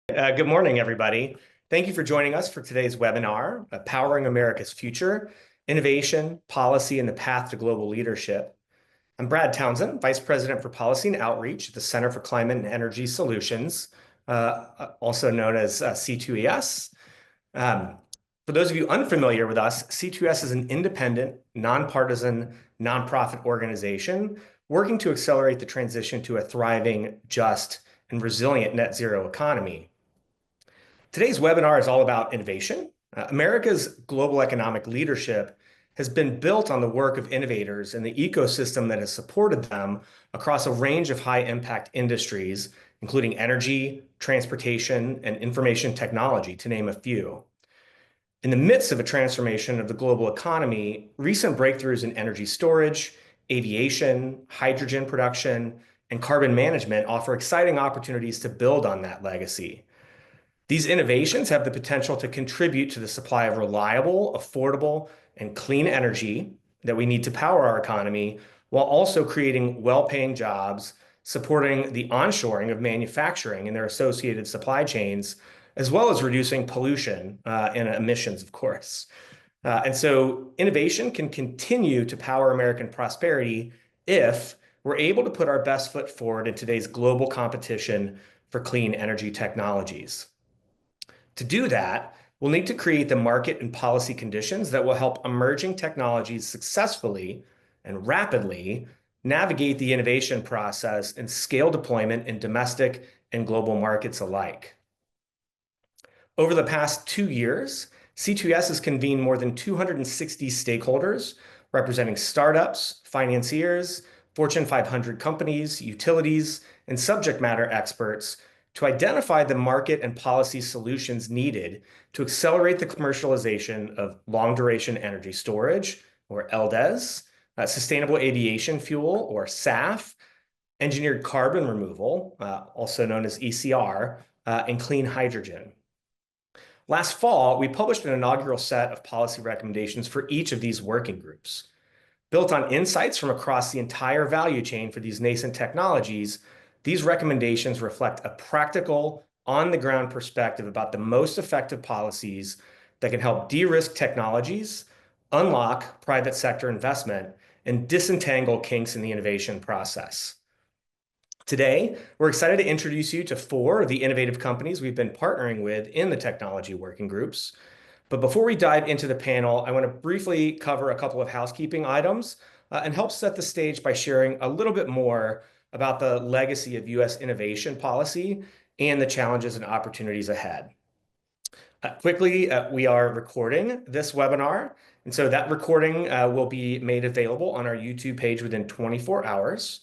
Good morning, everybody. Thank you for joining us for today's webinar, Powering America's Future, Innovation, Policy, and the Path to Global Leadership. I'm Brad Townsend, Vice President for Policy and Outreach at the Center for Climate and Energy Solutions, also known as C2ES. For those of you unfamiliar with us, C2ES is an independent, nonpartisan, nonprofit organization working to accelerate the transition to a thriving, just, and resilient net zero economy. Today's webinar is all about innovation. America's global economic leadership has been built on the work of innovators and the ecosystem that has supported them across a range of high-impact industries, including energy, transportation, and information technology, to name a few. In the midst of a transformation of the global economy, recent breakthroughs in energy storage, aviation, hydrogen production, and carbon management offer exciting opportunities to build on that legacy. These innovations have the potential to contribute to the supply of reliable, affordable, and clean energy that we need to power our economy, while also creating well-paying jobs, supporting the onshoring of manufacturing and their associated supply chains, as well as reducing pollution and emissions, of course. And so innovation can continue to power American prosperity if we're able to put our best foot forward in today's global competition for clean energy technologies. To do that, we'll need to create the market and policy conditions that will help emerging technologies successfully and rapidly navigate the innovation process and scale deployment in domestic and global markets alike. Over the past 2 years, C2ES has convened more than 260 stakeholders representing startups, financiers, Fortune 500 companies, utilities, and subject matter experts to identify the market and policy solutions needed to accelerate the commercialization of long-duration energy storage, or LDES, sustainable aviation fuel, or SAF, engineered carbon removal, also known as ECR, and clean hydrogen. Last fall, we published an inaugural set of policy recommendations for each of these working groups. Built on insights from across the entire value chain for these nascent technologies, these recommendations reflect a practical, on-the-ground perspective about the most effective policies that can help de-risk technologies, unlock private sector investment, and disentangle kinks in the innovation process. Today, we're excited to introduce you to 4 of the innovative companies we've been partnering with in the technology working groups. But before we dive into the panel, I want to briefly cover a couple of housekeeping items and help set the stage by sharing a little bit more about the legacy of U.S. innovation policy and the challenges and opportunities ahead. Quickly, we are recording this webinar, and so that recording will be made available on our YouTube page within 24 hours.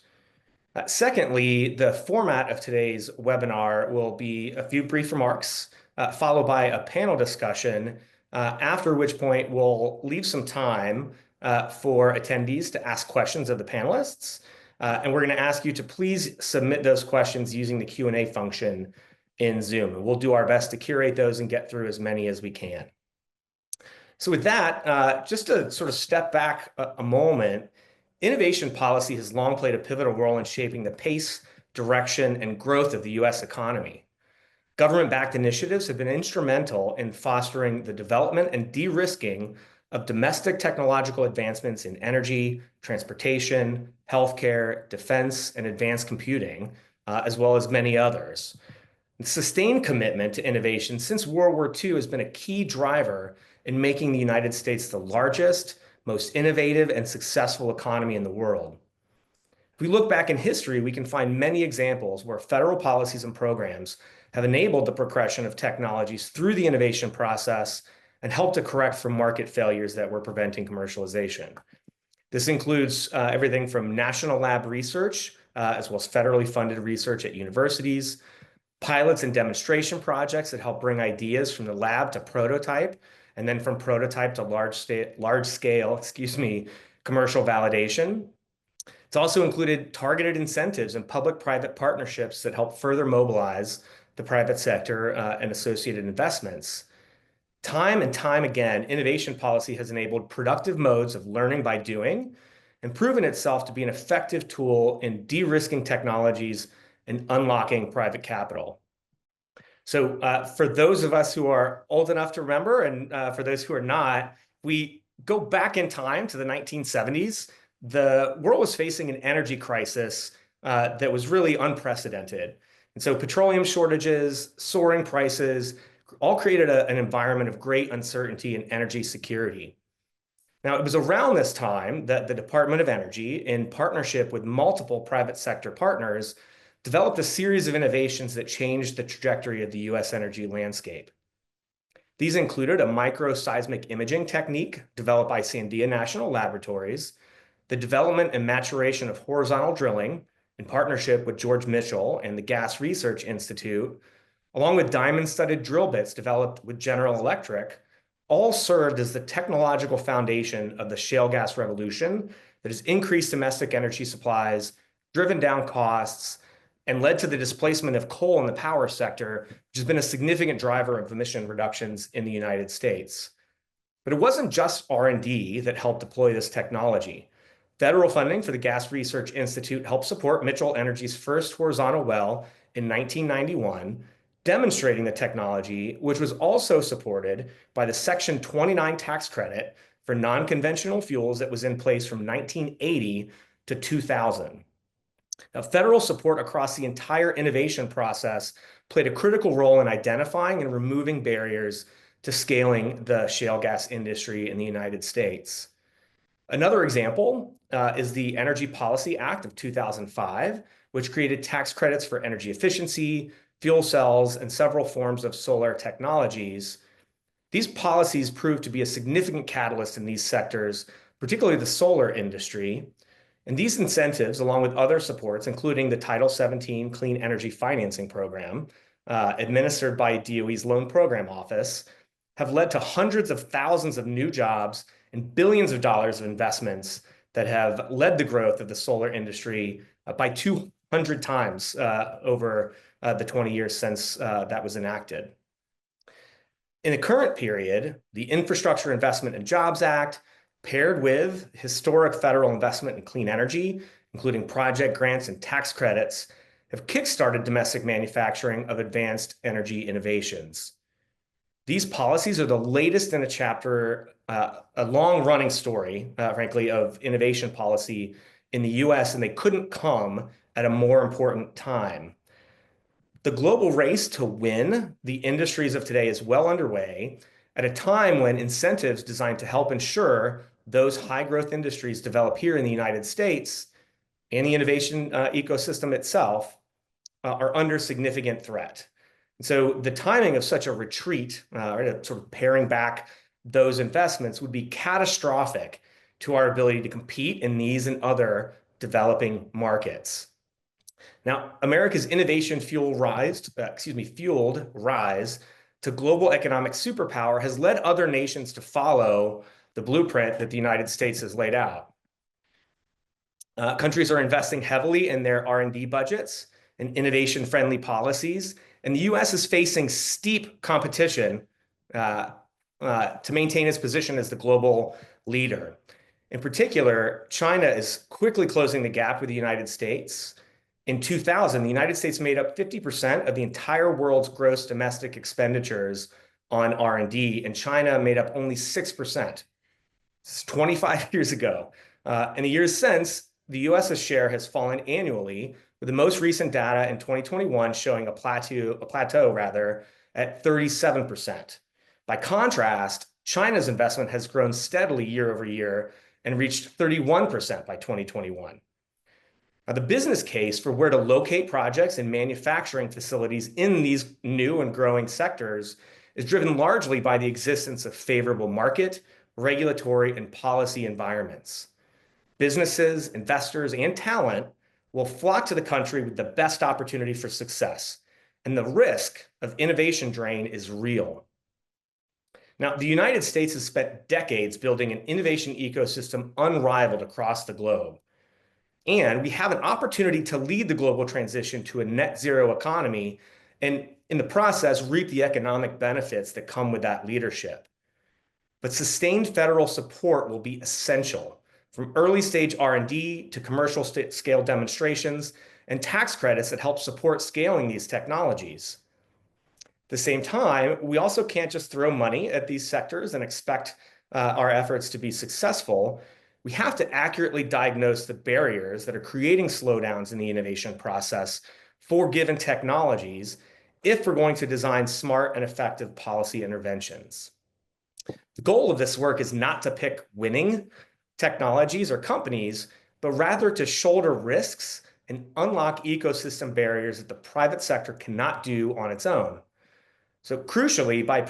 Secondly, the format of today's webinar will be a few brief remarks, followed by a panel discussion, after which point we'll leave some time for attendees to ask questions of the panelists. And we're going to ask you to please submit those questions using the Q&A function in Zoom. And we'll do our best to curate those and get through as many as we can. So with that, just to sort of step back a moment, innovation policy has long played a pivotal role in shaping the pace, direction, and growth of the U.S. economy. Government-backed initiatives have been instrumental in fostering the development and de-risking of domestic technological advancements in energy, transportation, healthcare, defense, and advanced computing, as well as many others. The sustained commitment to innovation since World War II has been a key driver in making the United States the largest, most innovative, and successful economy in the world. If we look back in history, we can find many examples where federal policies and programs have enabled the progression of technologies through the innovation process and helped to correct for market failures that were preventing commercialization. This includes everything from national lab research, as well as federally funded research at universities, pilots and demonstration projects that help bring ideas from the lab to prototype, and then from prototype to large scale, commercial validation. It's also included targeted incentives and public-private partnerships that help further mobilize the private sector and associated investments. Time and time again, innovation policy has enabled productive modes of learning by doing and proven itself to be an effective tool in de-risking technologies and unlocking private capital. So for those of us who are old enough to remember, and for those who are not, we go back in time to the 1970s. The world was facing an energy crisis that was really unprecedented. And so petroleum shortages, soaring prices, all created an environment of great uncertainty and energy security. Now, it was around this time that the Department of Energy, in partnership with multiple private sector partners, developed a series of innovations that changed the trajectory of the US energy landscape. These included a microseismic imaging technique developed by Sandia National Laboratories, the development and maturation of horizontal drilling in partnership with George Mitchell and the Gas Research Institute, along with diamond-studded drill bits developed with General Electric, all served as the technological foundation of the shale gas revolution that has increased domestic energy supplies, driven down costs, and led to the displacement of coal in the power sector, which has been a significant driver of emission reductions in the United States. But it wasn't just R&D that helped deploy this technology. Federal funding for the Gas Research Institute helped support Mitchell Energy's first horizontal well in 1991, demonstrating the technology, which was also supported by the Section 29 tax credit for non-conventional fuels that was in place from 1980 to 2000. Now, federal support across the entire innovation process played a critical role in identifying and removing barriers to scaling the shale gas industry in the United States. Another example is the Energy Policy Act of 2005, which created tax credits for energy efficiency, fuel cells, and several forms of solar technologies. These policies proved to be a significant catalyst in these sectors, particularly the solar industry. And these incentives, along with other supports, including the Title 17 Clean Energy Financing Program, administered by DOE's Loan Program Office, have led to hundreds of thousands of new jobs and billions of dollars of investments that have led the growth of the solar industry by 200 times over the 20 years since that was enacted. In the current period, the Infrastructure Investment and Jobs Act, paired with historic federal investment in clean energy, including project grants and tax credits, have kickstarted domestic manufacturing of advanced energy innovations. These policies are the latest in a chapter, a long-running story, frankly, of innovation policy in the US, and they couldn't come at a more important time. The global race to win the industries of today is well underway at a time when incentives designed to help ensure those high-growth industries develop here in the United States and the innovation ecosystem itself are under significant threat. So the timing of such a retreat, or sort of paring back those investments, would be catastrophic to our ability to compete in these and other developing markets. Now, America's innovation fueled rise to global economic superpower has led other nations to follow the blueprint that the United States has laid out. Countries are investing heavily in their R&D budgets and innovation-friendly policies, and the US is facing steep competition to maintain its position as the global leader. In particular, China is quickly closing the gap with the United States. In 2000, the United States made up 50% of the entire world's gross domestic expenditures on R&D, and China made up only 6%. This is 25 years ago. In the years since, the US's share has fallen annually, with the most recent data in 2021 showing a plateau at 37%. By contrast, China's investment has grown steadily year over year and reached 31% by 2021. Now, the business case for where to locate projects and manufacturing facilities in these new and growing sectors is driven largely by the existence of favorable market, regulatory, and policy environments. Businesses, investors, and talent will flock to the country with the best opportunity for success, and the risk of innovation drain is real. Now, the United States has spent decades building an innovation ecosystem unrivaled across the globe. And we have an opportunity to lead the global transition to a net zero economy, and in the process, reap the economic benefits that come with that leadership. But sustained federal support will be essential, from early stage R&D to commercial scale demonstrations and tax credits that help support scaling these technologies. the same time, we also can't just throw money at these sectors and expect our efforts to be successful. We have to accurately diagnose the barriers that are creating slowdowns in the innovation process for given technologies if we're going to design smart and effective policy interventions. The goal of this work is not to pick winning technologies or companies, but rather to shoulder risks and unlock ecosystem barriers that the private sector cannot do on its own. So crucially, by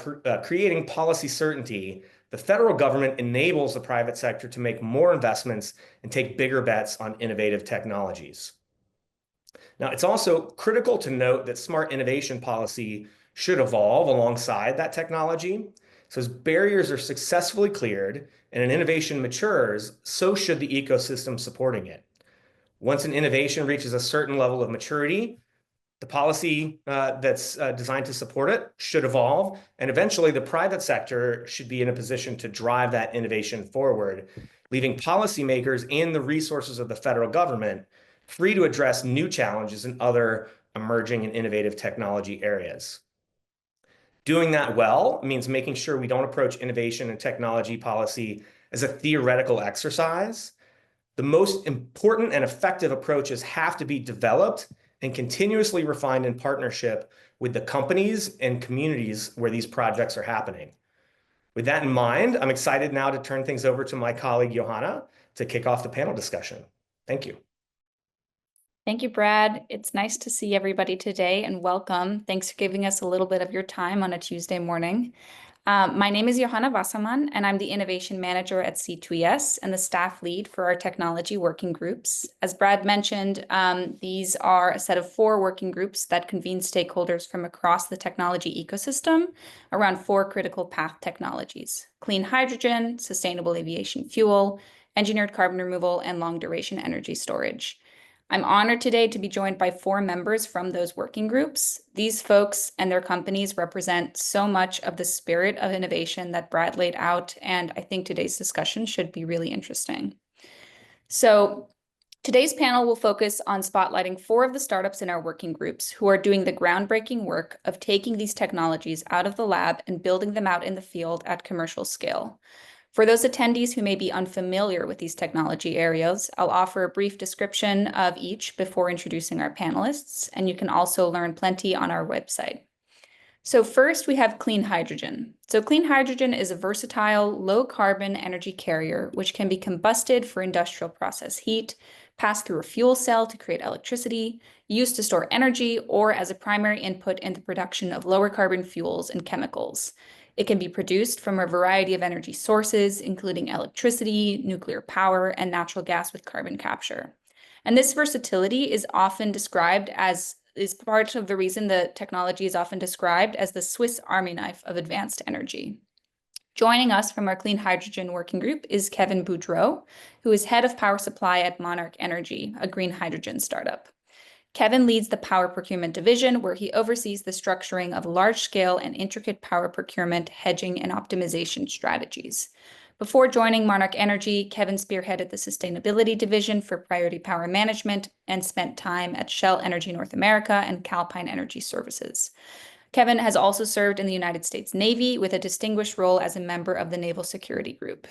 creating policy certainty, the federal government enables the private sector to make more investments and take bigger bets on innovative technologies. Now, it's also critical to note that smart innovation policy should evolve alongside that technology. So as barriers are successfully cleared and an innovation matures, so should the ecosystem supporting it. Once an innovation reaches a certain level of maturity, the policy that's designed to support it should evolve, and eventually the private sector should be in a position to drive that innovation forward, leaving policymakers and the resources of the federal government free to address new challenges in other emerging and innovative technology areas. Doing that well means making sure we don't approach innovation and technology policy as a theoretical exercise. The most important and effective approaches have to be developed and continuously refined in partnership with the companies and communities where these projects are happening. With that in mind, I'm excited now to turn things over to my colleague, Johanna, to kick off the panel discussion. Thank you. Thank you, Brad. It's nice to see everybody today and welcome. Thanks for giving us a little bit of your time on a Tuesday morning. My name is Johanna Wasserman, and I'm the Innovation Manager at C2ES and the staff lead for our technology working groups. As Brad mentioned, these are a set of 4 working groups that convene stakeholders from across the technology ecosystem around 4 critical path technologies: clean hydrogen, sustainable aviation fuel, engineered carbon removal, and long-duration energy storage. I'm honored today to be joined by 4 members from those working groups. These folks and their companies represent so much of the spirit of innovation that Brad laid out, and I think today's discussion should be really interesting. So today's panel will focus on spotlighting 4 of the startups in our working groups who are doing the groundbreaking work of taking these technologies out of the lab and building them out in the field at commercial scale. For those attendees who may be unfamiliar with these technology areas, I'll offer a brief description of each before introducing our panelists, and you can also learn plenty on our website. So first, we have clean hydrogen. So clean hydrogen is a versatile, low-carbon energy carrier, which can be combusted for industrial process heat, pass through a fuel cell to create electricity, used to store energy, or as a primary input in the production of lower carbon fuels and chemicals. It can be produced from a variety of energy sources, including electricity, nuclear power, and natural gas with carbon capture. And this versatility is often described as is part of the reason the technology is often described as the Swiss Army knife of advanced energy. Joining us from our Clean Hydrogen Working Group is Kevin Boudreau, who is head of power supply at Monarch Energy, a green hydrogen startup. Kevin leads the power procurement division, where he oversees the structuring of large-scale and intricate power procurement, hedging, and optimization strategies. Before joining Monarch Energy, Kevin spearheaded the sustainability division for Priority Power Management and spent time at Shell Energy North America and Calpine Energy Services. Kevin has also served in the United States Navy with a distinguished role as a member of the Naval Security Group.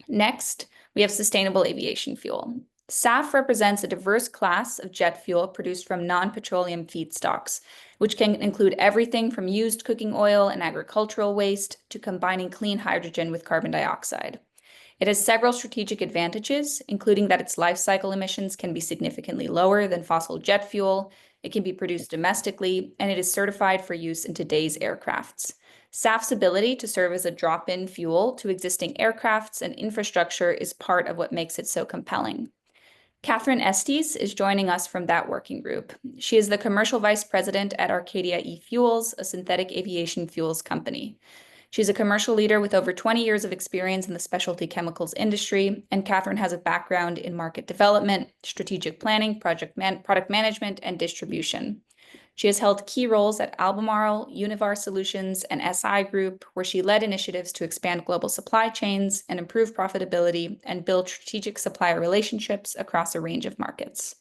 Next, we have sustainable aviation fuel. SAF represents a diverse class of jet fuel produced from non-petroleum feedstocks, which can include everything from used cooking oil and agricultural waste to combining clean hydrogen with carbon dioxide. It has several strategic advantages, including that its life cycle emissions can be significantly lower than fossil jet fuel, it can be produced domestically, and it is certified for use in today's aircrafts. SAF's ability to serve as a drop-in fuel to existing aircrafts and infrastructure is part of what makes it so compelling. Catherine Estes is joining us from that working group. She is the commercial vice president at Arcadia eFuels, a synthetic aviation fuels company. She's a commercial leader with over 20 years of experience in the specialty chemicals industry, and Catherine has a background in market development, strategic planning, product management, and distribution. She has held key roles at Albemarle, Univar Solutions, and SI Group, where she led initiatives to expand global supply chains and improve profitability and build strategic supplier relationships across a range of markets.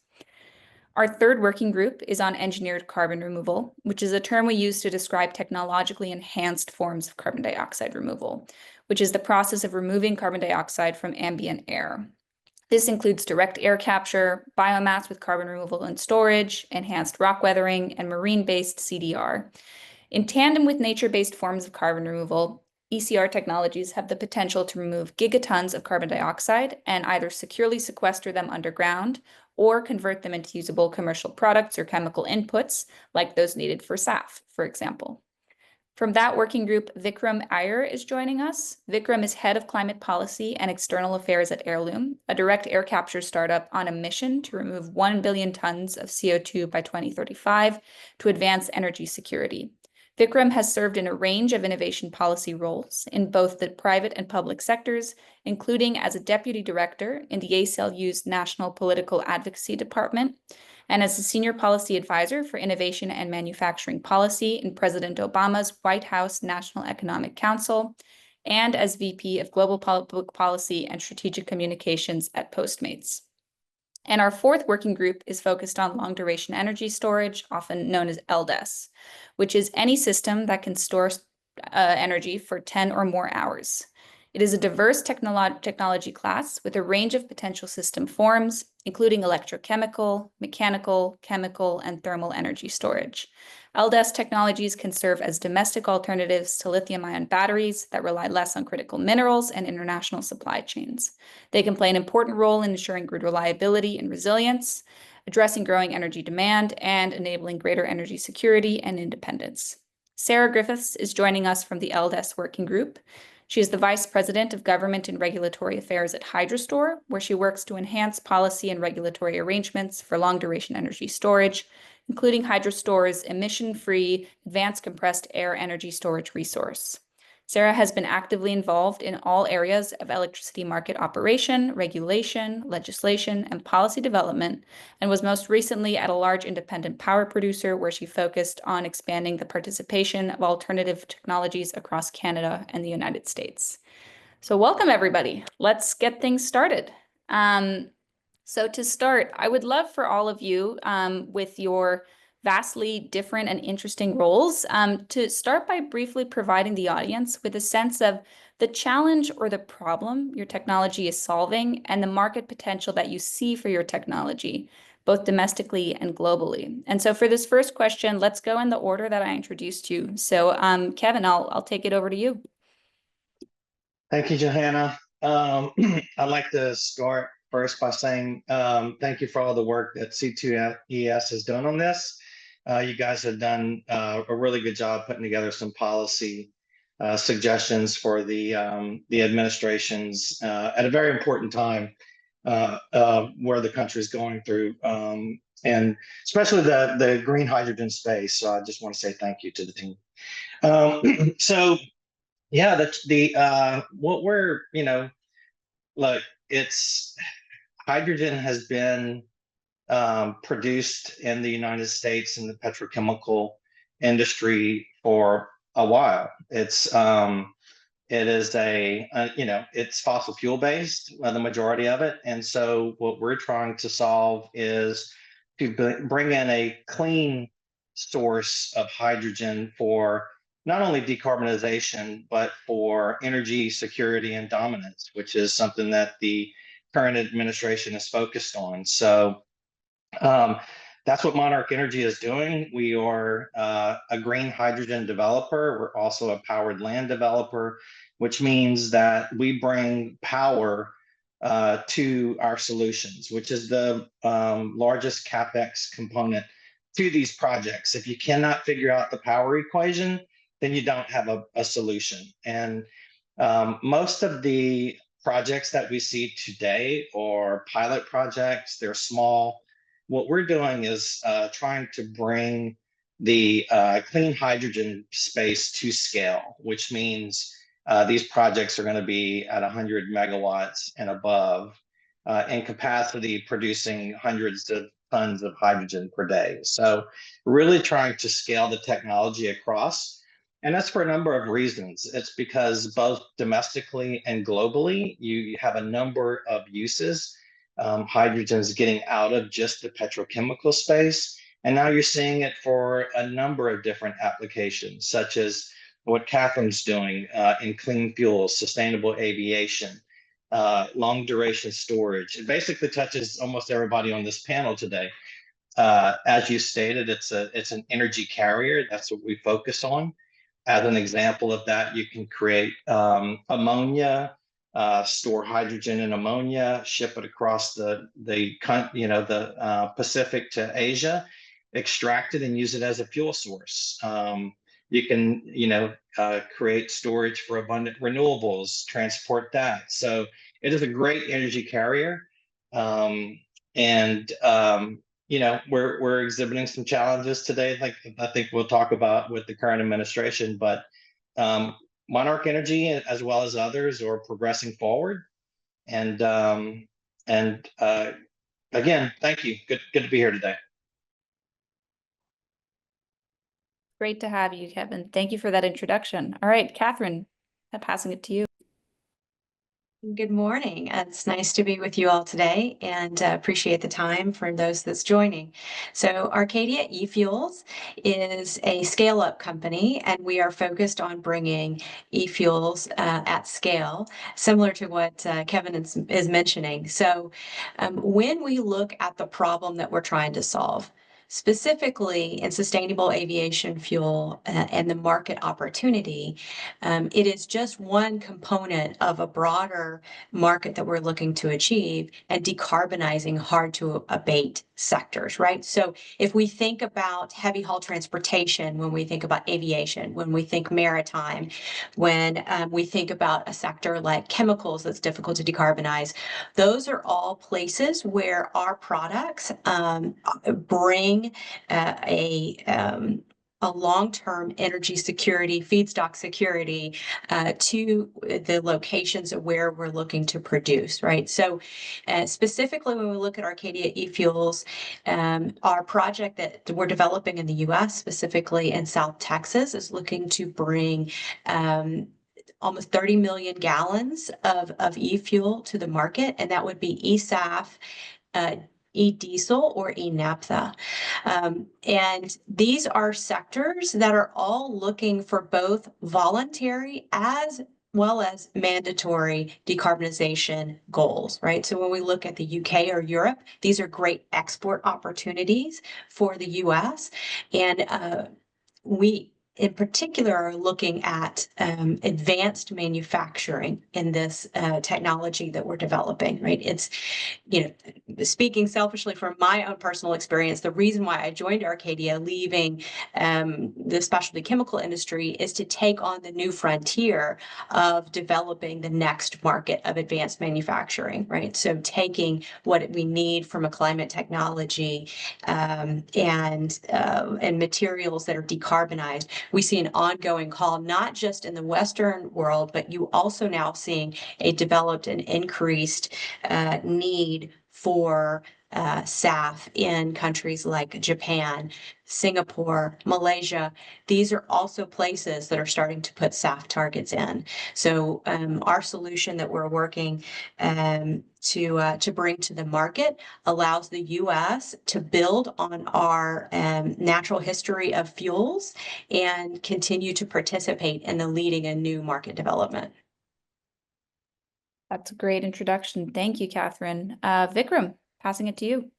Our third working group is on engineered carbon removal, which is a term we use to describe technologically enhanced forms of carbon dioxide removal, which is the process of removing carbon dioxide from ambient air. This includes direct air capture, biomass with carbon removal and storage, enhanced rock weathering, and marine-based CDR. In tandem with nature-based forms of carbon removal, ECR technologies have the potential to remove gigatons of carbon dioxide and either securely sequester them underground or convert them into usable commercial products or chemical inputs, like those needed for SAF, for example. From that working group, Vikram Iyer is joining us. Vikram is head of climate policy and external affairs at Heirloom, a direct air capture startup on a mission to remove 1 billion tons of CO2 by 2035 to advance energy security. Vikram has served in a range of innovation policy roles in both the private and public sectors, including as a deputy director in the ACLU's National Political Advocacy Department, and as a senior policy advisor for innovation and manufacturing policy in President Obama's White House National Economic Council, and as VP of Global Public Policy and Strategic Communications at Postmates. And our fourth working group is focused on long-duration energy storage, often known as LDES, which is any system that can store energy for 10 or more hours. It is a diverse technology class with a range of potential system forms, including electrochemical, mechanical, chemical, and thermal energy storage. LDES technologies can serve as domestic alternatives to lithium-ion batteries that rely less on critical minerals and international supply chains. They can play an important role in ensuring grid reliability and resilience, addressing growing energy demand, and enabling greater energy security and independence. Sarah Griffiths is joining us from the LDES Working Group. She is the Vice President of Government and Regulatory Affairs at Hydrostore, where she works to enhance policy and regulatory arrangements for long-duration energy storage, including Hydrostore's emission-free advanced compressed air energy storage resource. Sarah has been actively involved in all areas of electricity market operation, regulation, legislation, and policy development, and was most recently at a large independent power producer where she focused on expanding the participation of alternative technologies across Canada and the United States. So welcome, everybody. Let's get things started. So to start, I would love for all of you with your vastly different and interesting roles to start by briefly providing the audience with a sense of the challenge or the problem your technology is solving and the market potential that you see for your technology, both domestically and globally. And so for this first question, let's go in the order that I introduced you. So Kevin, I'll take it over to you. Thank you, Johanna. I'd like to start first by saying thank you for all the work that C2ES has done on this. You guys have done a really good job putting together some policy suggestions for the administrations at a very important time where the country is going through, and especially the green hydrogen space. So I just want to say thank you to the team. So yeah, what we're, look, it's hydrogen has been produced in the United States in the petrochemical industry for a while. It is it's fossil fuel based, the majority of it. And so what we're trying to solve is to bring in a clean source of hydrogen for not only decarbonization, but for energy security and dominance, which is something that the current administration is focused on. So that's what Monarch Energy is doing. We are a green hydrogen developer. We're also a powered land developer, which means that we bring power to our solutions, which is the largest CapEx component to these projects. If you cannot figure out the power equation, then you don't have a solution. And most of the projects that we see today are pilot projects. They're small. What we're doing is trying to bring the clean hydrogen space to scale, which means these projects are going to be at 100 megawatts and above in capacity, producing hundreds of tons of hydrogen per day. So really trying to scale the technology across. And that's for a number of reasons. It's because both domestically and globally, you have a number of uses hydrogen is getting out of just the petrochemical space. And now you're seeing it for a number of different applications, such as what Catherine's doing in clean fuels, sustainable aviation, long duration storage. It basically touches almost everybody on this panel today. As you stated, it's an energy carrier. That's what we focus on. As an example of that, you can create ammonia, store hydrogen and ammonia, ship it across the Pacific to Asia, extract it and use it as a fuel source. You can create storage for abundant renewables, transport that. So it is a great energy carrier, we're exhibiting some challenges today, like I think we'll talk about with the current administration, but Monarch Energy, as well as others, are progressing forward. And again, thank you. Good to be here today. Great to have you, Kevin. Thank you for that introduction. All right, Catherine, I'm passing it to you. Good morning. It's nice to be with you all today, and appreciate the time for those that's joining. So Arcadia eFuels is a scale-up company, and we are focused on bringing eFuels at scale, similar to what Kevin is mentioning. So when we look at the problem that we're trying to solve, specifically in sustainable aviation fuel and the market opportunity, it is just one component of a broader market that we're looking to achieve and decarbonizing hard to abate sectors, right? So if we think about heavy haul transportation, when we think about aviation, when we think maritime, when we think about a sector like chemicals that's difficult to decarbonize, those are all places where our products bring a long-term energy security, feedstock security to the locations where we're looking to produce, right? So specifically when we look at Arcadia eFuels, our project that we're developing in the US, specifically in South Texas, is looking to bring almost 30 million gallons of e-fuel to the market, and that would be eSAF, e-diesel, or e-naphtha. And these are sectors that are all looking for both voluntary as well as mandatory decarbonization goals, right? So when we look at the UK or Europe, these are great export opportunities for the US. And we in particular are looking at advanced manufacturing in this technology that we're developing, right? It's, speaking selfishly from my own personal experience, the reason why I joined Arcadia, leaving the specialty chemical industry, is to take on the new frontier of developing the next market of advanced manufacturing, right? So taking what we need from a climate technology and materials that are decarbonized. We see an ongoing call, not just in the Western world, but you also now seeing a developed and increased need for SAF in countries like Japan, Singapore, Malaysia. These are also places that are starting to put SAF targets in. So our solution that we're working to bring to the market allows the U.S. to build on our natural history of fuels and continue to participate in the leading and new market development. That's a great introduction. Thank you, Catherine. Vikram, passing it to you.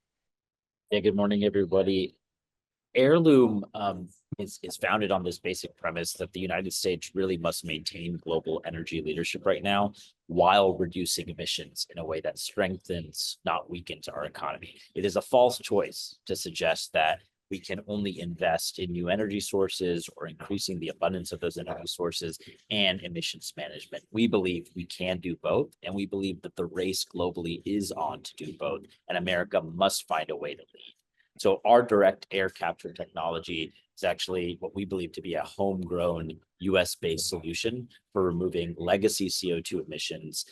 Yeah, good morning, everybody. Heirloom is founded on this basic premise that the United States really must maintain global energy leadership right now while reducing emissions in a way that strengthens, not weakens, our economy. It is a false choice to suggest that we can only invest in new energy sources or increasing the abundance of those energy sources and emissions management. We believe we can do both, and we believe that the race globally is on to do both, and America must find a way to lead. So our direct air capture technology is actually what we believe to be a homegrown US-based solution for removing legacy CO2 emissions,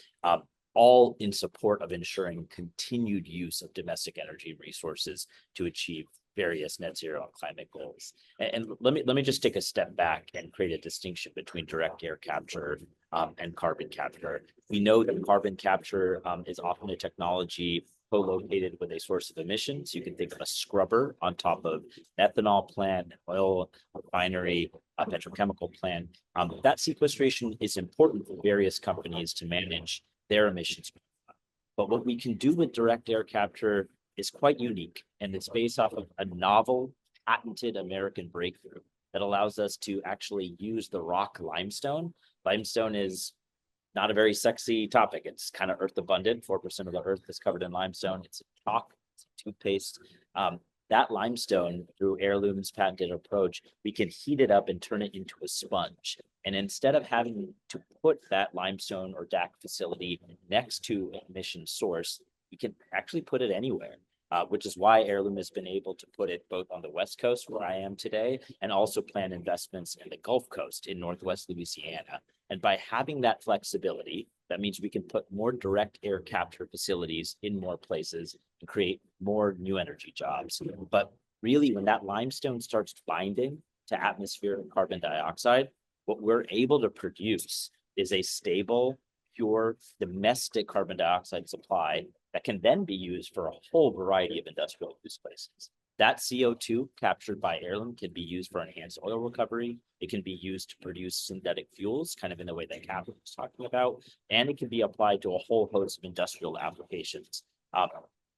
all in support of ensuring continued use of domestic energy resources to achieve various net zero and climate goals. And let me just take a step back and create a distinction between direct air capture and carbon capture. We know that carbon capture is often a technology co-located with a source of emissions. You can think of a scrubber on top of ethanol plant, oil refinery, a petrochemical plant. That sequestration is important for various companies to manage their emissions. But what we can do with direct air capture is quite unique, and it's based off of a novel, patented American breakthrough that allows us to actually use the rock limestone. Limestone is not a very sexy topic. It's kind of earth abundant. 4% of the earth is covered in limestone. It's a chalk, it's a toothpaste. That limestone, through Heirloom's patented approach, we can heat it up and turn it into a sponge. And instead of having to put that limestone or DAC facility next to an emission source, we can actually put it anywhere. Which is why Heirloom has been able to put it both on the West Coast, where I am today, and also plan investments in the Gulf Coast in Northwest Louisiana. And by having that flexibility, that means we can put more direct air capture facilities in more places and create more new energy jobs. But really, when that limestone starts binding to atmospheric carbon dioxide, what we're able to produce is a stable, pure, domestic carbon dioxide supply that can then be used for a whole variety of industrial use places. That CO2 captured by Heirloom can be used for enhanced oil recovery. It can be used to produce synthetic fuels, kind of in the way that Catherine was talking about, and it can be applied to a whole host of industrial applications.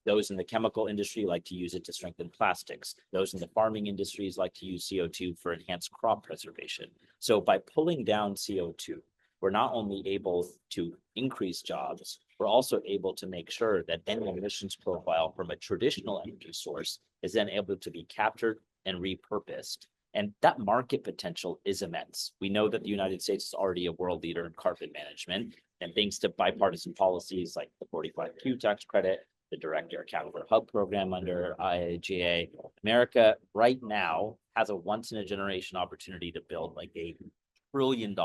Those in the chemical industry like to use it to strengthen plastics. Those in the farming industries like to use CO2 for enhanced crop preservation. So by pulling down CO2, we're not only able to increase jobs, we're also able to make sure that any emissions profile from a traditional energy source is then able to be captured and repurposed. And that market potential is immense. We know that the United States is already a world leader in carbon management, and thanks to bipartisan policies like the 45Q tax credit, the direct air capture hub program under IIJA, America right now has a once in a generation opportunity to build like $1 trillion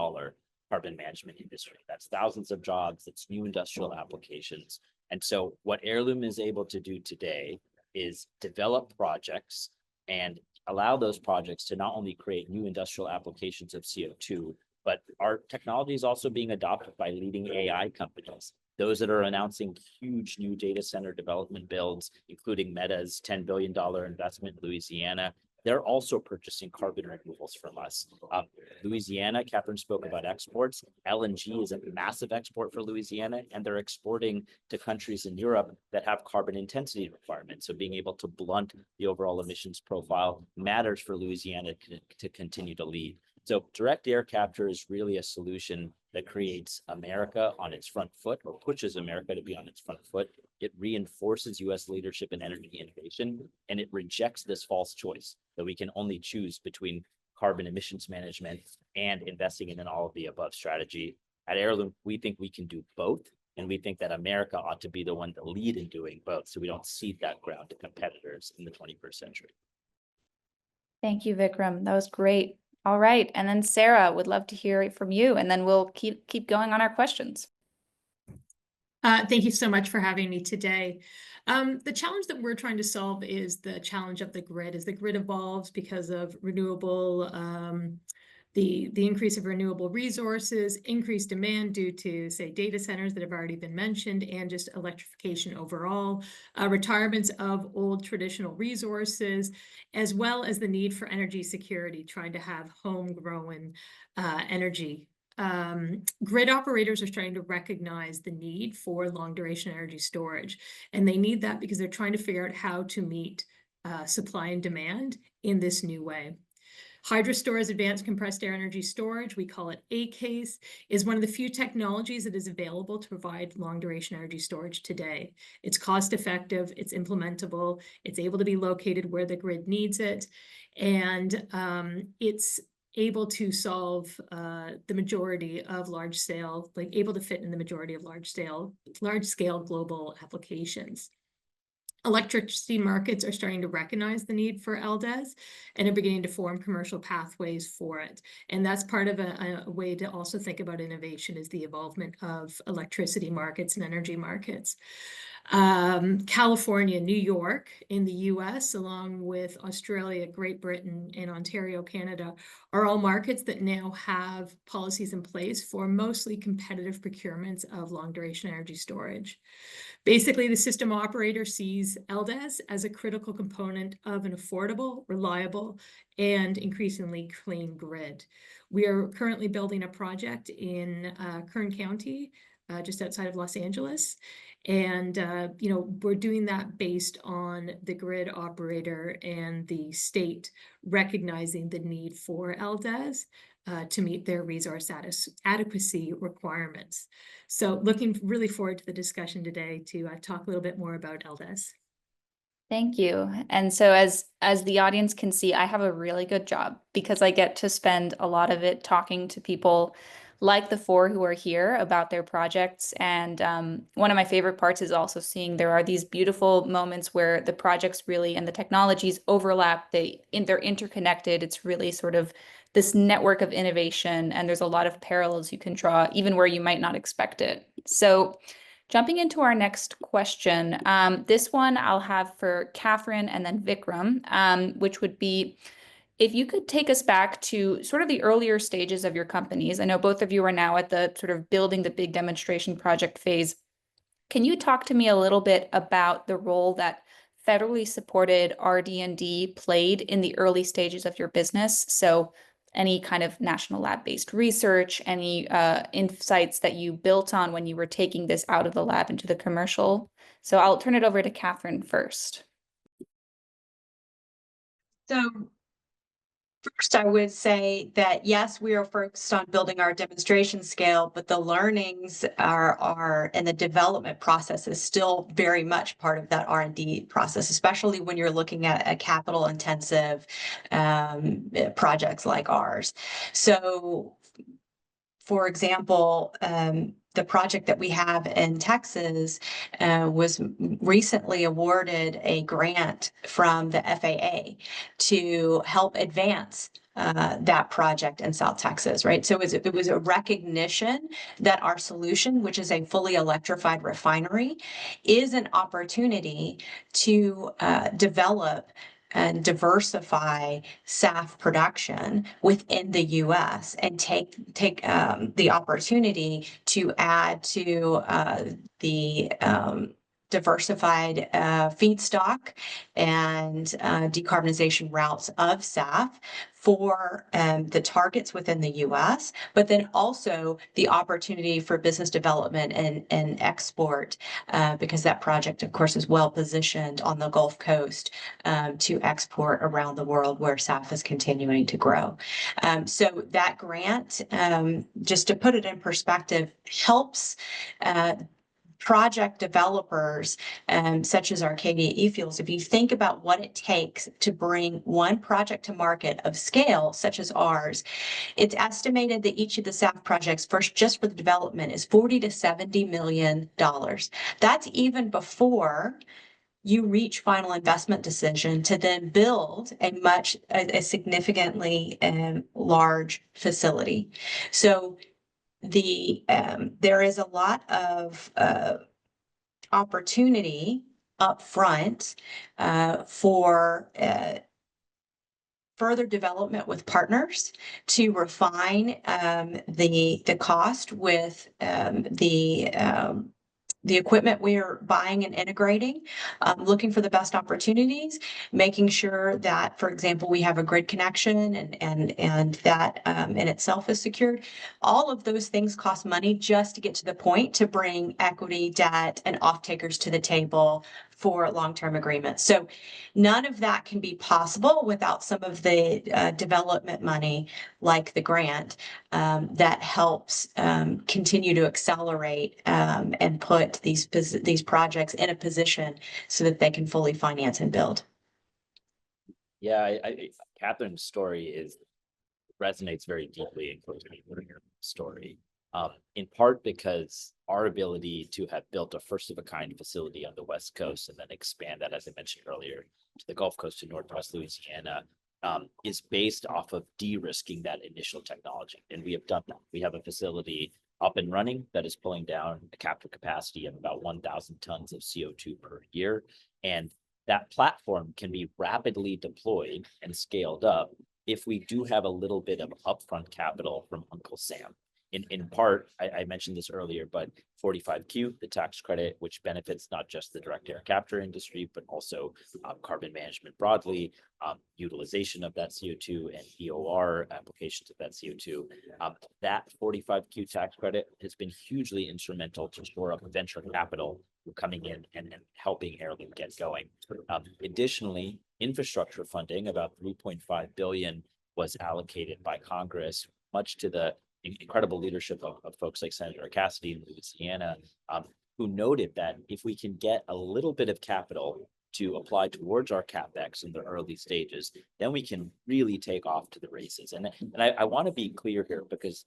carbon management industry. That's thousands of jobs, that's new industrial applications. And so what Heirloom is able to do today is develop projects and allow those projects to not only create new industrial applications of CO2, but our technology is also being adopted by leading AI companies. Those that are announcing huge new data center development builds, including Meta's $10 billion investment in Louisiana, they're also purchasing carbon removals from us. Louisiana, Catherine spoke about exports. LNG is a massive export for Louisiana, and they're exporting to countries in Europe that have carbon intensity requirements. So being able to blunt the overall emissions profile matters for Louisiana to continue to lead. So direct air capture is really a solution that creates America on its front foot, or pushes America to be on its front foot. It reinforces U.S. leadership in energy innovation, and it rejects this false choice that we can only choose between carbon emissions management and investing in an all of the above strategy. At Heirloom, we think we can do both, and we think that America ought to be the one to lead in doing both, so we don't cede that ground to competitors in the 21st century. Thank you, Vikram. That was great. All right, and then Sarah, would love to hear it from you, and then we'll keep going on our questions. Thank you so much for having me today. The challenge that we're trying to solve is the challenge of the grid. As the grid evolves because of renewable, the increase of renewable resources, increased demand due to, say, data centers that have already been mentioned, and just electrification overall, retirements of old traditional resources, as well as the need for energy security, trying to have homegrown energy. Grid operators are starting to recognize the need for long duration energy storage, and they need that because they're trying to figure out how to meet supply and demand in this new way. HydroStore's advanced compressed air energy storage, we call it ACASE, is one of the few technologies that is available to provide long duration energy storage today. It's cost effective, it's implementable, it's able to be located where the grid needs it, and it's able to solve the majority of large scale, able to fit in the majority of large scale global applications. electricity markets are starting to recognize the need for LDES and are beginning to form commercial pathways for it. And that's part of a way to also think about innovation, is the involvement of electricity markets and energy markets. California, New York in the US, along with Australia, Great Britain, and Ontario, Canada, are all markets that now have policies in place for mostly competitive procurements of long-duration energy storage. Basically, the system operator sees LDES as a critical component of an affordable, reliable, and increasingly clean grid. We are currently building a project in Kern County, just outside of Los Angeles. And, we're doing that based on the grid operator and the state recognizing the need for LDES to meet their resource adequacy requirements. So looking really forward to the discussion today to talk a little bit more about LDES. Thank you. And so as the audience can see, I have a really good job because I get to spend a lot of it talking to people like the four who are here about their projects. And one of my favorite parts is also seeing there are these beautiful moments where the projects really and the technologies overlap. They're interconnected. It's really sort of this network of innovation, and there's a lot of parallels you can draw even where you might not expect it. So jumping into our next question, this one I'll have for Catherine and then Vikram, which would be, if you could take us back to sort of the earlier stages of your companies. I know both of you are now at the sort of building the big demonstration project phase. Can you talk to me a little bit about the role that federally supported RD&D played in the early stages of your business? So any kind of national lab-based research, any insights that you built on when you were taking this out of the lab into the commercial? So I'll turn it over to Catherine first. So first, I would say that yes, we are focused on building our demonstration scale, but the learnings are and the development process is still very much part of that R&D process, especially when you're looking at a capital intensive projects like ours. So, for example, the project that we have in Texas was recently awarded a grant from the FAA to help advance that project in South Texas, right? So it was a recognition that our solution, which is a fully electrified refinery, is an opportunity to develop and diversify SAF production within the U.S. and take the opportunity to add to the diversified feedstock and decarbonization routes of SAF for the targets within the U.S., but then also the opportunity for business development and export, because that project, of course, is well positioned on the Gulf Coast to export around the world where SAF is continuing to grow. So that grant, just to put it in perspective, helps project developers such as Arcadia eFuels. If you think about what it takes to bring one project to market of scale such as ours, it's estimated that each of the SAF projects, first just for the development, is $40 to $70 million. That's even before you reach final investment decision to then build a significantly large facility. So there is a lot of opportunity up front for further development with partners to refine the cost with the equipment we are buying and integrating, looking for the best opportunities, making sure that, for example, we have a grid connection and that in itself is secured. All of those things cost money just to get to the point to bring equity, debt, and off-takers to the table for long-term agreements. So none of that can be possible without some of the development money, like the grant, that helps continue to accelerate and put these projects in a position so that they can fully finance and build. Yeah, Catherine's story resonates very deeply in your story. in part because our ability to have built a first of a kind facility on the West Coast and then expand that, as I mentioned earlier, to the Gulf Coast to Northwest Louisiana, is based off of de-risking that initial technology. And we have done that. We have a facility up and running that is pulling down a capture capacity of about 1,000 tons of CO2 per year. And that platform can be rapidly deployed and scaled up if we do have a little bit of upfront capital from Uncle Sam. In part, I mentioned this earlier, but 45Q, the tax credit, which benefits not just the direct air capture industry, but also carbon management broadly, utilization of that CO2 and EOR applications of that CO2. That 45Q tax credit has been hugely instrumental to shore up venture capital coming in and helping Heirloom get going. Additionally, infrastructure funding, about $3.5 billion, was allocated by Congress, much to the incredible leadership of folks like Senator Cassidy in Louisiana, who noted that if we can get a little bit of capital to apply towards our CapEx in the early stages, then we can really take off to the races. And I want to be clear here, because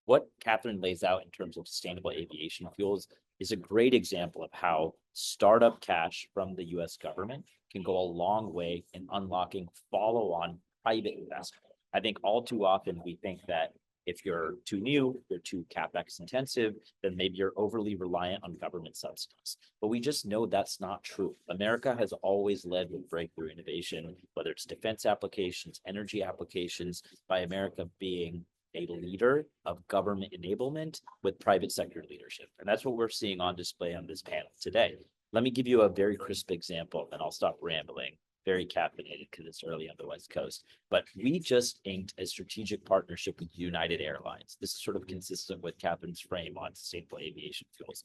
what Catherine lays out in terms of sustainable aviation fuels is a great example of how startup cash from the US government can go a long way in unlocking follow-on private investment. I think all too often we think that if you're too new, you're too CapEx intensive, then maybe you're overly reliant on government subsidies. But we just know that's not true. America has always led with breakthrough innovation, whether it's defense applications, energy applications, by America being a leader of government enablement with private sector leadership. And that's what we're seeing on display on this panel today. Let me give you a very crisp example, and I'll stop rambling. Very caffeinated because it's early on the West Coast. But we just inked a strategic partnership with United Airlines. This is sort of consistent with Catherine's frame on sustainable aviation fuels.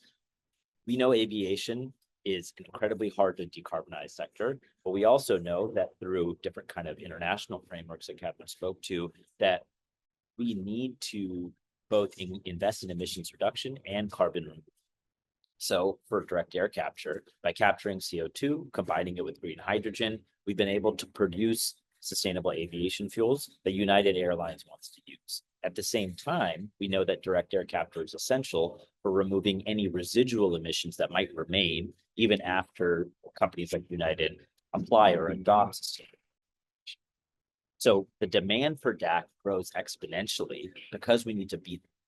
We know aviation is an incredibly hard to decarbonize sector, but we also know that through different kind of international frameworks that Catherine spoke to, that we need to both invest in emissions reduction and carbon removal. So for direct air capture, by capturing CO2, combining it with green hydrogen, we've been able to produce sustainable aviation fuels that United Airlines wants to use. At the same time, we know that direct air capture is essential for removing any residual emissions that might remain even after companies like United apply or adopt sustainable. So the demand for DAC grows exponentially because we need to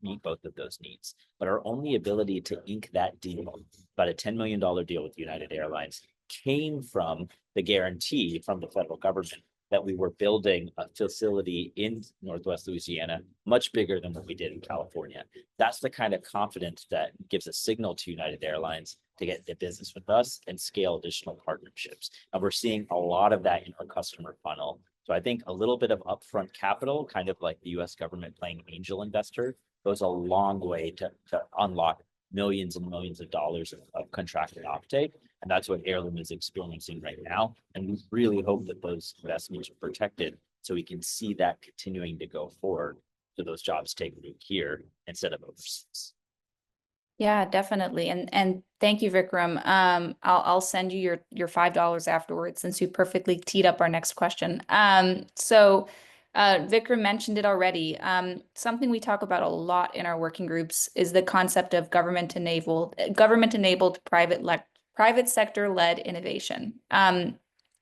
meet both of those needs. But our only ability to ink that deal, about a $10 million deal with United Airlines, came from the guarantee from the federal government that we were building a facility in Northwest Louisiana, much bigger than what we did in California. That's the kind of confidence that gives a signal to United Airlines to get the business with us and scale additional partnerships. And we're seeing a lot of that in our customer funnel. So I think a little bit of upfront capital, kind of like the US government playing angel investor, goes a long way to unlock millions and millions of dollars of contracted offtake. And that's what Heirloom is experiencing right now. And we really hope that those investments are protected so we can see that continuing to go forward, so those jobs take root here instead of overseas. Yeah, definitely. And thank you, Vikram. I'll send you your $5 afterwards, since you perfectly teed up our next question. Vikram mentioned it already. Something we talk about a lot in our working groups is the concept of government-enabled private sector-led innovation. And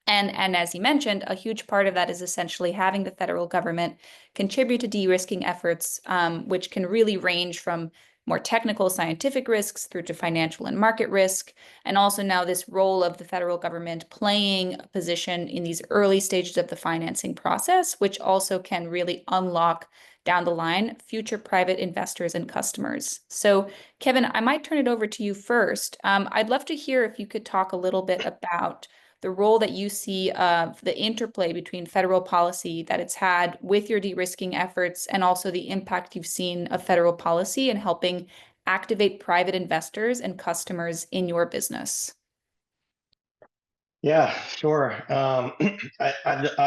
as he mentioned, a huge part of that is essentially having the federal government contribute to de-risking efforts, which can really range from more technical scientific risks through to financial and market risk. And also now this role of the federal government playing a position in these early stages of the financing process, which also can really unlock down the line future private investors and customers. So Kevin, I might turn it over to you first. I'd love to hear if you could talk a little bit about the role that you see of the interplay between federal policy that it's had with your de-risking efforts, and also the impact you've seen of federal policy in helping activate private investors and customers in your business. Yeah, sure. I'll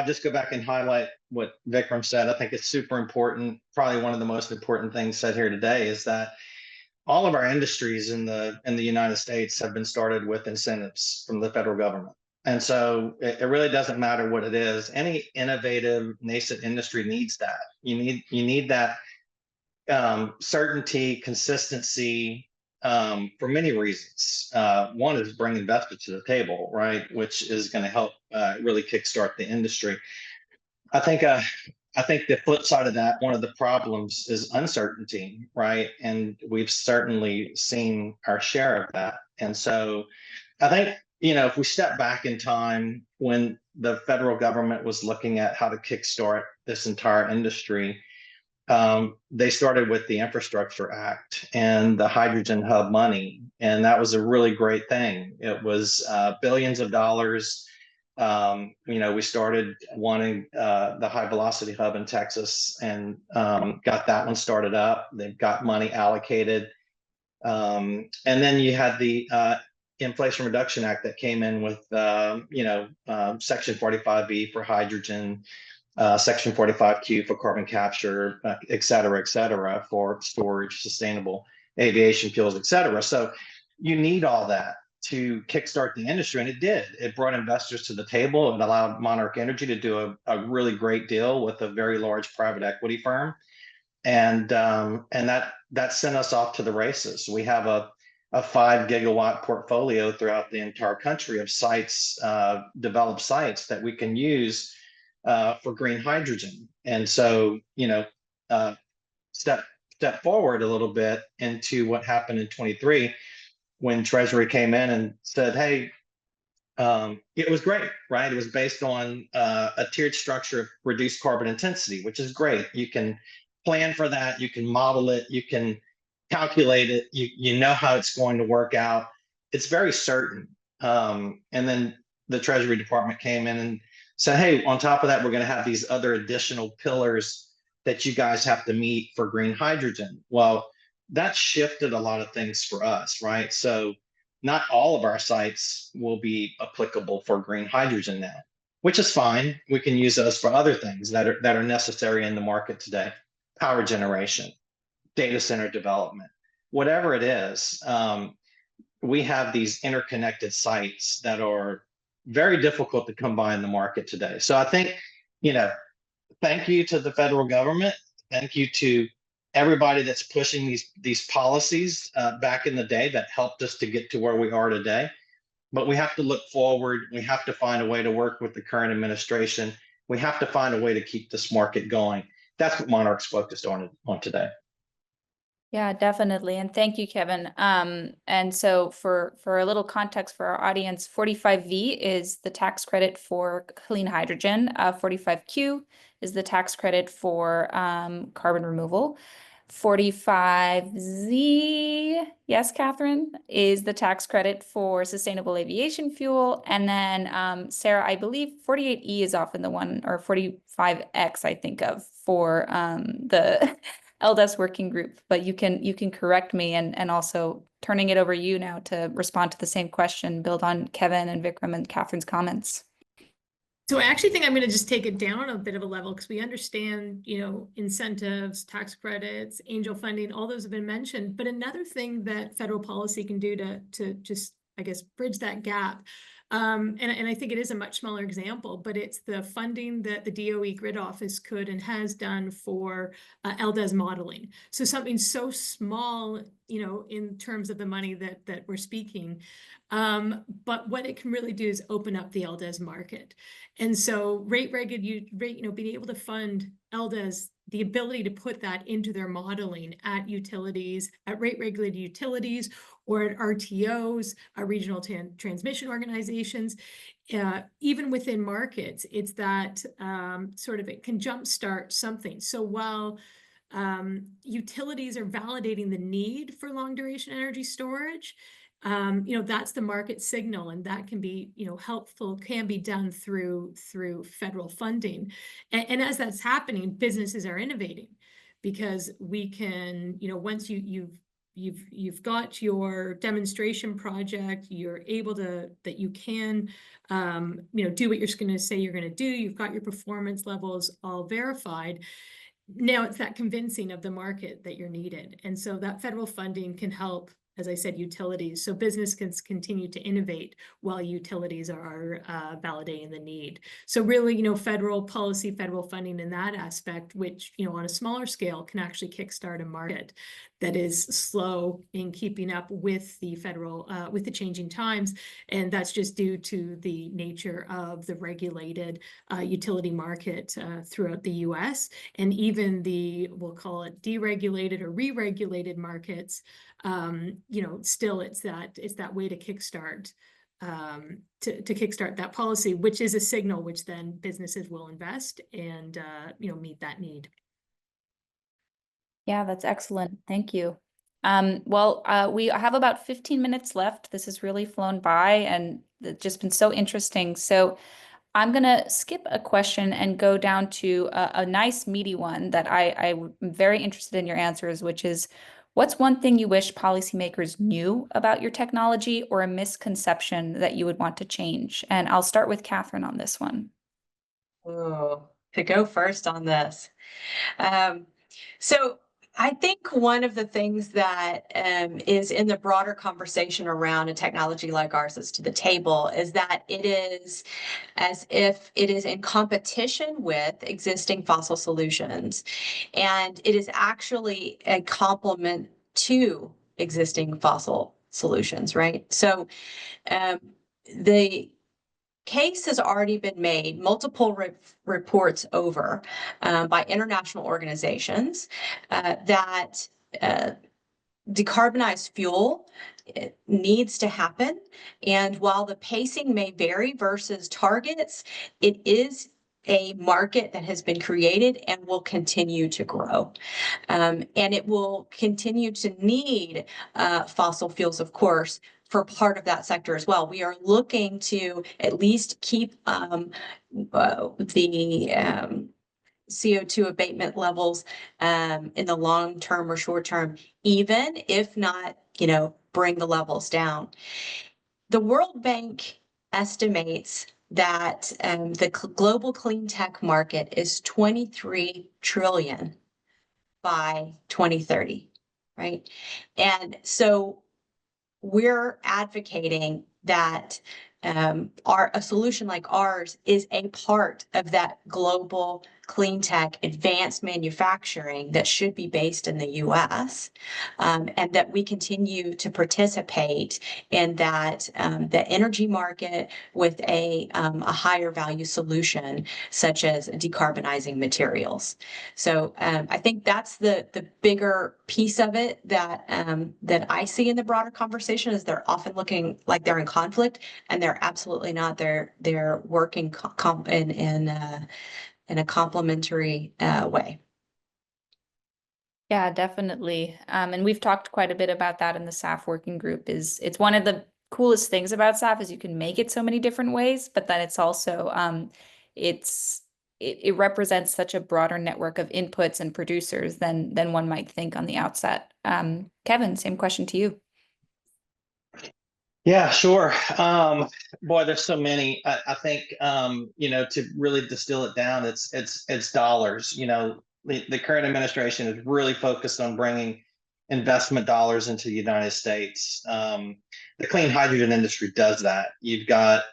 just go back and highlight what Vikram said. I think it's super important. Probably one of the most important things said here today is that all of our industries in the United States have been started with incentives from the federal government. And so it really doesn't matter what it is. Any innovative nascent industry needs that. You need that certainty, consistency, for many reasons. One is bring investors to the table, right, which is going to help really kickstart the industry. I think the flip side of that, one of the problems is uncertainty, right? And we've certainly seen our share of that. And so I think, if we step back in time when the federal government was looking at how to kickstart this entire industry, they started with the Infrastructure Act and the hydrogen hub money. And that was a really great thing. It was billions of dollars. We started wanting the high velocity hub in Texas and got that one started up. They've got money allocated. And then you had the Inflation Reduction Act that came in with, Section 45B for hydrogen, Section 45Q for carbon capture, et cetera, for storage, sustainable aviation fuels, et cetera. So you need all that to kickstart the industry, and it did. It brought investors to the table. It allowed Monarch Energy to do a really great deal with a very large private equity firm, and that sent us off to the races. We have a 5 gigawatt portfolio throughout the entire country of sites, developed sites that we can use for green hydrogen. And so, step forward a little bit into what happened in 23 when Treasury came in and said, hey, it was great, right? It was based on a tiered structure of reduced carbon intensity, which is great. You can plan for that, you can model it, you can calculate it, you know how it's going to work out. It's very certain. And then the Treasury Department came in and said, hey, on top of that, we're going to have these other additional pillars that you guys have to meet for green hydrogen. Well, that shifted a lot of things for us, right? So not all of our sites will be applicable for green hydrogen now, which is fine. We can use those for other things that are necessary in the market today: power generation, data center development, whatever it is. We have these interconnected sites that are very difficult to come by in the market today. So I think, thank you to the federal government. Thank you to everybody that's pushing these policies back in the day that helped us to get to where we are today. But we have to look forward. We have to find a way to work with the current administration. We have to find a way to keep this market going. That's what Monarch's focused on today. Yeah, definitely. And thank you, Kevin. And so for a little context for our audience, 45V is the tax credit for clean hydrogen. 45Q is the tax credit for carbon removal. 45Z, yes, Catherine, is the tax credit for sustainable aviation fuel. And then Sarah, I believe 48E is often the one, or 45X I think of, for the LDES working group, but you can correct me, and also turning it over you now to respond to the same question, build on Kevin and Vikram and Catherine's comments. So I actually think I'm going to just take it down a bit of a level, because we understand, incentives, tax credits, angel funding, all those have been mentioned. But another thing that federal policy can do to just, I guess, bridge that gap, and I think it is a much smaller example, but it's the funding that the DOE Grid Office could and has done for LDES modeling. So something so small, in terms of the money that we're speaking, but what it can really do is open up the LDES market. And so being able to fund LDES, the ability to put that into their modeling at utilities, at rate-regulated utilities, or at RTOs, regional transmission organizations, even within markets, it's that it can jumpstart something. So while utilities are validating the need for long-duration energy storage, that's the market signal, and that can be, helpful, can be done through federal funding. And as that's happening, businesses are innovating, because we can, once you've got your demonstration project, you're able to, that you can, do what you're going to say you're going to do. You've got your performance levels all verified. Now it's that convincing of the market that you're needed. And so that federal funding can help as I said, utilities. So business can continue to innovate while utilities are validating the need. So really, federal policy, federal funding in that aspect, which, on a smaller scale can actually kickstart a market that is slow in keeping up with the federal, with the changing times. And that's just due to the nature of the regulated utility market throughout the US. And even the, we'll call it deregulated or re-regulated markets, still it's that way to kickstart to kickstart that policy, which is a signal which then businesses will invest and meet that need. Yeah, that's excellent. Thank you. We have about 15 minutes left. This has really flown by and it's just been so interesting. So I'm going to skip a question and go down to a nice meaty one that I'm very interested in your answers, which is, what's one thing you wish policymakers knew about your technology or a misconception that you would want to change? And I'll start with Catherine on this one. Oh, to go first on this. So I think one of the things that is in the broader conversation around a technology like ours is to the table is that it is as if it is in competition with existing fossil solutions. And it is actually a complement to existing fossil solutions, right? So the case has already been made, multiple reports over by international organizations that decarbonized fuel needs to happen. And while the pacing may vary versus targets, it is a market that has been created and will continue to grow. And it will continue to need fossil fuels, of course, for part of that sector as well. We are looking to at least keep the CO2 abatement levels in the long term or short term, even if not, bring the levels down. The World Bank estimates that the global clean tech market is 23 trillion by 2030, right? And so we're advocating that a solution like ours is a part of that global clean tech advanced manufacturing that should be based in the US, and that we continue to participate in that the energy market with a higher value solution, such as decarbonizing materials. So I think that's the bigger piece of it that that I see in the broader conversation is they're often looking like they're in conflict, and they're absolutely not. They're working in a complementary way. Yeah, definitely. And we've talked quite a bit about that in the SAF working group. It's one of the coolest things about SAF is you can make it so many different ways, but then it's also it represents such a broader network of inputs and producers than one might think on the outset. Kevin, same question to you. Yeah, sure. Boy, there's so many. I think to really distill it down, it's dollars. The current administration is really focused on bringing investment dollars into the United States. The clean hydrogen industry does that. You've got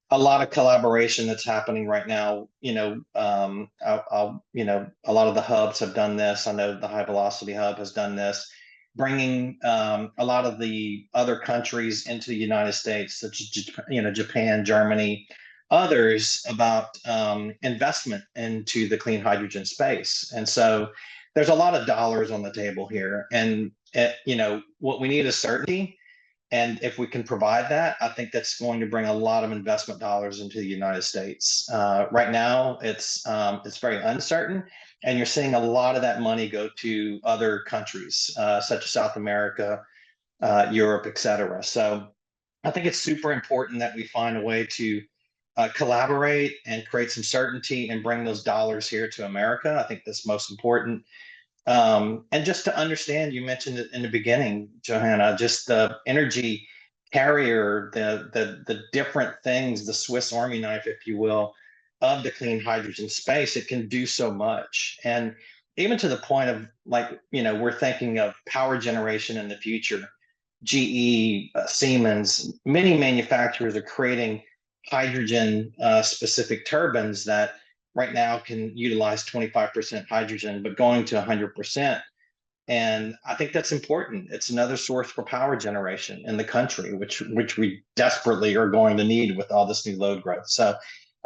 a lot of collaboration that's happening right now. A lot of the hubs have done this. I know the High Velocity Hub has done this, bringing a lot of the other countries into the United States, such as Japan, Germany, others, about investment into the clean hydrogen space. And so there's a lot of dollars on the table here, and what we need is certainty. And if we can provide that, I think that's going to bring a lot of investment dollars into the United States. Right now, it's very uncertain, and you're seeing a lot of that money go to other countries, such as South America, Europe, et cetera. So I think it's super important that we find a way to collaborate and create some certainty and bring those dollars here to America. I think that's most important. And just to understand, you mentioned it in the beginning, Johanna, just the energy carrier, the different things, the Swiss Army knife, if you will, of the clean hydrogen space. It can do so much. And even to the point of we're thinking of power generation in the future. GE, Siemens, many manufacturers are creating hydrogen specific turbines that right now can utilize 25% hydrogen, but going to 100%. And I think that's important. It's another source for power generation in the country, which we desperately are going to need with all this new load growth. So,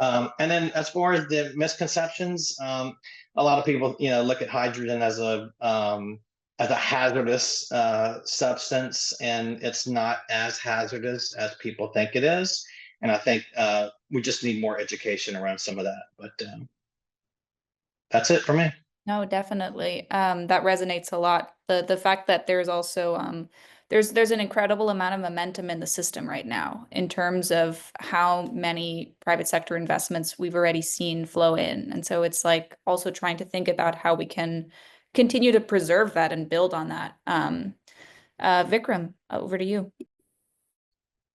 and then as far as the misconceptions, a lot of people, look at hydrogen as a hazardous substance, and it's not as hazardous as people think it is. And I think we just need more education around some of that. But that's it for me. No, definitely. That resonates a lot. The fact that there's also there's an incredible amount of momentum in the system right now in terms of how many private sector investments we've already seen flow in. And so it's like also trying to think about how we can continue to preserve that and build on that. Vikram, over to you.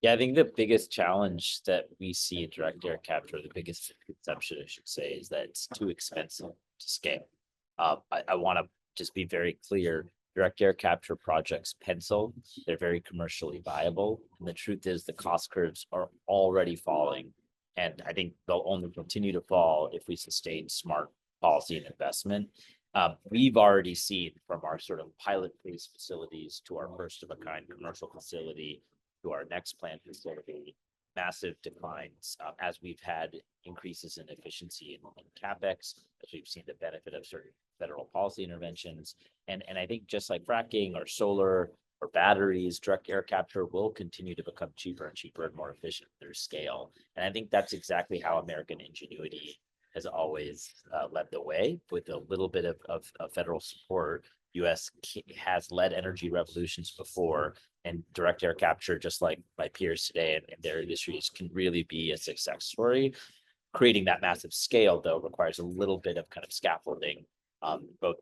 Yeah, I think the biggest challenge that we see in direct air capture, the biggest conception, I should say, is that it's too expensive to scale. I want to just be very clear. Direct air capture projects pencil. They're very commercially viable. And the truth is the cost curves are already falling. And I think they'll only continue to fall if we sustain smart policy and investment. We've already seen from our sort of pilot phase facilities to our first of a kind commercial facility to our next plant facility, massive declines as we've had increases in efficiency and CapEx, as we've seen the benefit of certain federal policy interventions. And I think just like fracking or solar or batteries, direct air capture will continue to become cheaper and cheaper and more efficient through scale. And I think that's exactly how American ingenuity has always led the way. With a little bit of federal support, US has led energy revolutions before, and direct air capture, just like my peers today and their industries, can really be a success story. Creating that massive scale, though, requires a little bit of kind of scaffolding, both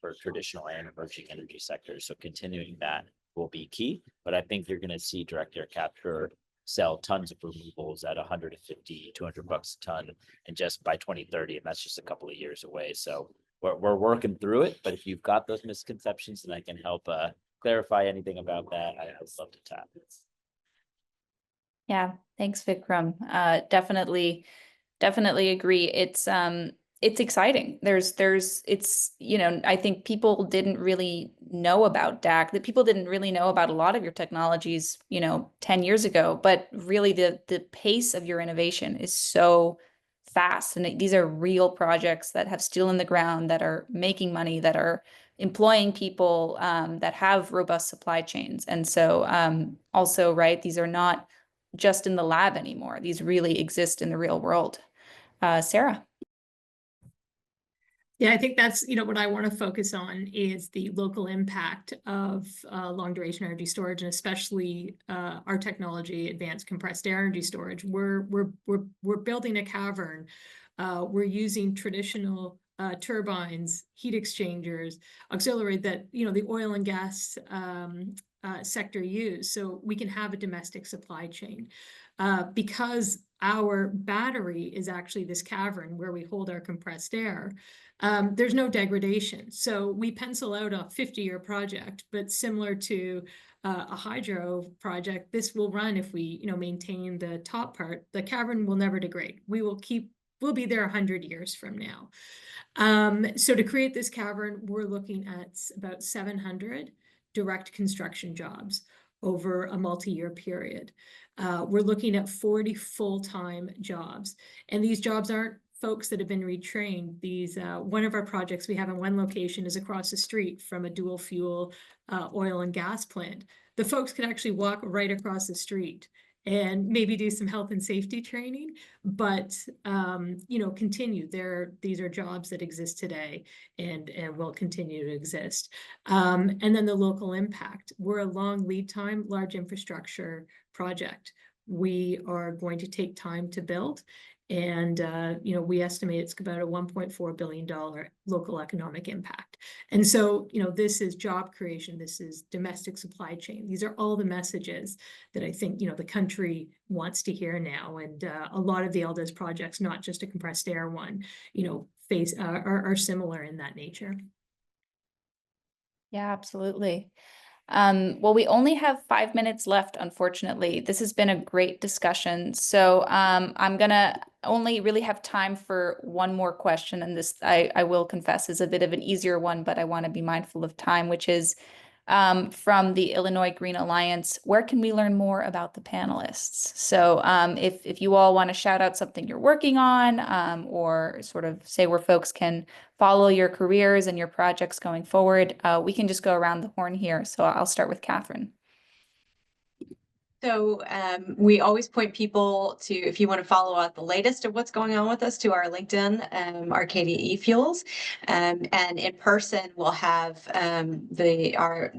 for traditional and emerging energy sectors. So continuing that will be key. But I think you're going to see direct air capture sell tons of removals at $150, $200 a ton, and just by 2030, and that's just a couple of years away. So we're working through it. But if you've got those misconceptions and I can help clarify anything about that, I would love to tap. Yeah, thanks, Vikram. Definitely agree. It's exciting. I think people didn't really know about DAC, that people didn't really know about a lot of your technologies, 10 years ago, but really the pace of your innovation is so fast. And these are real projects that have steel in the ground, that are making money, that are employing people, that have robust supply chains. And so also, right, these are not just in the lab anymore. These really exist in the real world. Sarah. Yeah, I think that's, what I want to focus on is the local impact of long duration energy storage, and especially our technology, advanced compressed air energy storage. We're building a cavern. We're using traditional turbines, heat exchangers, auxiliary that, the oil and gas sector use. So we can have a domestic supply chain. Because our battery is actually this cavern where we hold our compressed air, there's no degradation. So we pencil out a 50-year project, but similar to a hydro project, this will run if we, maintain the top part. The cavern will never degrade. We'll be there 100 years from now. So to create this cavern, we're looking at about 700 direct construction jobs over a multi-year period. We're looking at 40 full-time jobs, and these jobs aren't folks that have been retrained. These one of our projects we have in one location is across the street from a dual fuel oil and gas plant. The folks could actually walk right across the street and maybe do some health and safety training, but continue. These are jobs that exist today and will continue to exist. And then the local impact. We're a long lead time, large infrastructure project. We are going to take time to build. And, we estimate it's about a $1.4 billion local economic impact. And so, this is job creation. This is domestic supply chain. These are all the messages that I think, the country wants to hear now. And a lot of the LDES projects, not just a compressed air one, are similar in that nature. Yeah, absolutely. Well, we only have 5 minutes left, unfortunately. This has been a great discussion. So I'm gonna only really have time for one more question. And this, I will confess, is a bit of an easier one, but I want to be mindful of time, which is from the Illinois Green Alliance, where can we learn more about the panelists? So if you all want to shout out something you're working on, or sort of say where folks can follow your careers and your projects going forward, we can just go around the horn here. So I'll start with Catherine. So we always point people to, if you want to follow out the latest of what's going on with us, to our LinkedIn, Arcadia eFuels, and in person we'll have our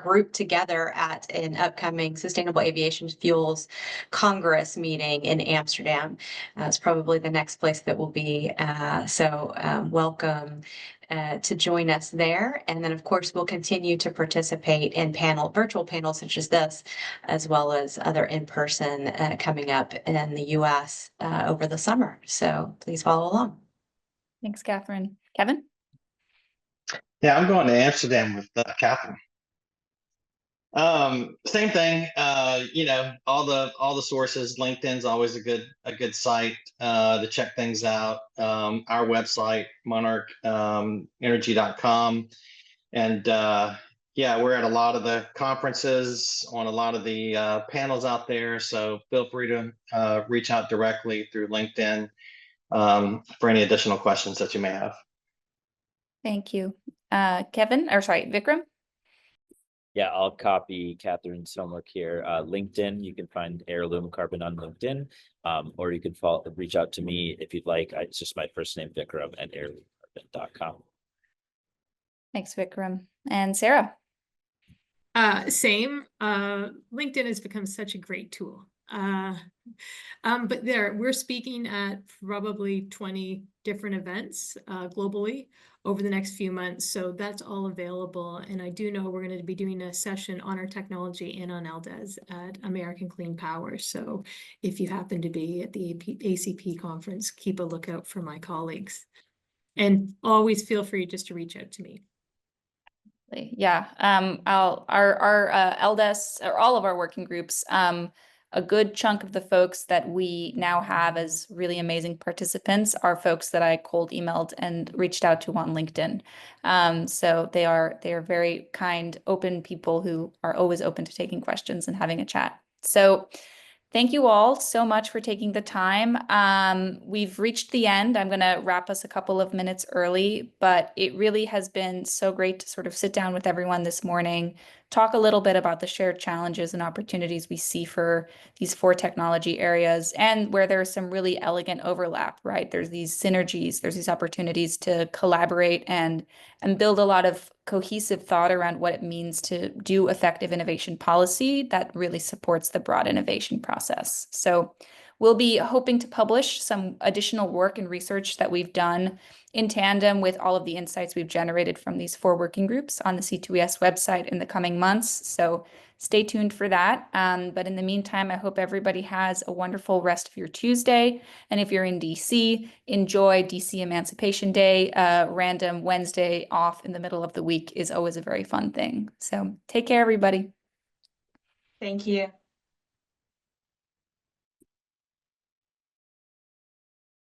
group together at an upcoming Sustainable Aviation Fuels Congress meeting in Amsterdam. It's probably the next place that we'll be. So welcome to join us there. And then, of course, we'll continue to participate in virtual panels such as this, as well as other in-person coming up in the US over the summer. So please follow along. Thanks, Catherine. Kevin? Yeah, I'm going to Amsterdam with Catherine. Same thing. All the sources. LinkedIn's always a good site to check things out. Our website, monarchenergy.com, and yeah, we're at a lot of the conferences, on a lot of the panels out there. So feel free to reach out directly through LinkedIn for any additional questions that you may have. Thank you. Vikram? Yeah, I'll copy Catherine's homework here. LinkedIn, you can find Heirloom Carbon on LinkedIn, or you can reach out to me if you'd like. It's just my first name, Vikram, at heirloomcarbon.com. Thanks, Vikram. And Sarah? Same. LinkedIn has become such a great tool. But we're speaking at probably 20 different events globally over the next few months. So that's all available. And I do know we're going to be doing a session on our technology and on LDES at American Clean Power. So if you happen to be at the ACP conference, keep a lookout for my colleagues. And always feel free just to reach out to me. Yeah, our LDES, or all of our working groups, a good chunk of the folks that we now have as really amazing participants are folks that I cold emailed and reached out to on LinkedIn. So they are very kind, open people who are always open to taking questions and having a chat. So thank you all so much for taking the time. We've reached the end. I'm going to wrap us a couple of minutes early, but it really has been so great to sort of sit down with everyone this morning, talk a little bit about the shared challenges and opportunities we see for these 4 technology areas, and where there's some really elegant overlap, right? There's these synergies, there's these opportunities to collaborate and build a lot of cohesive thought around what it means to do effective innovation policy that really supports the broad innovation process. So we'll be hoping to publish some additional work and research that we've done in tandem with all of the insights we've generated from these 4 working groups on the C2ES website in the coming months. So stay tuned for that. But in the meantime, I hope everybody has a wonderful rest of your Tuesday. And if you're in DC, enjoy DC Emancipation Day. Random Wednesday off in the middle of the week is always a very fun thing. So take care, everybody. Thank you.